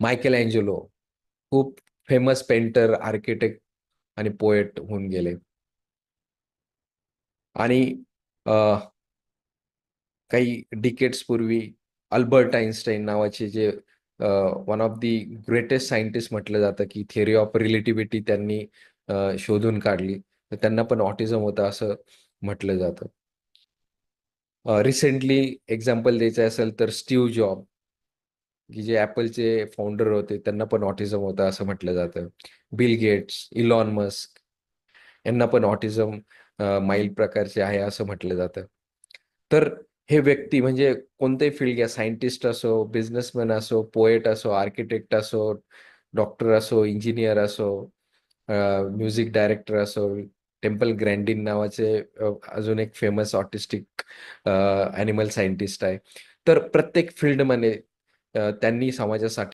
Michael Angelo खूप famous painter, architect आणि poet होऊन गेले. आणि अ, काही डिकेड्स पूर्वी अल्बर्ट आइन्स्टाईन नावाचे जे one of the greatest scientist म्हटलं जातं, की थिअरी ऑफ रिलेटिव्हिटी त्यांनी शोधून काढली. तर त्यांना पण ऑटिझम होता असं म्हटलं जातं. रिसेंटली एक्झाम्पल द्यायचं असेल तर स्टीव्ह जॉब, की जे Appleचे फाउंडर होते, त्यांना पण ऑटिझम होता असं म्हटलं जातं. बिल गेट्स, इलॉन मस्क यांना पण ऑटिझम माईल्ड प्रकारचे आहे असं म्हटलं जातं. तर हे व्यक्ती म्हणजे कोणतेही फील्ड घ्या, सायंटिस्ट असो, बिझनेसमॅन असो, पोएट असो, आर्किटेक्ट असो, डॉक्टर असो, इंजिनियर असो, म्युझिक डायरेक्टर असो, टेम्पल ग्रँडिन नावाचे अजून एक फेमस ऑटिस्टिक ॲनिमल सायंटिस्ट आहे. तर प्रत्येक फील्डमध्ये त्यांनी समाजासाठी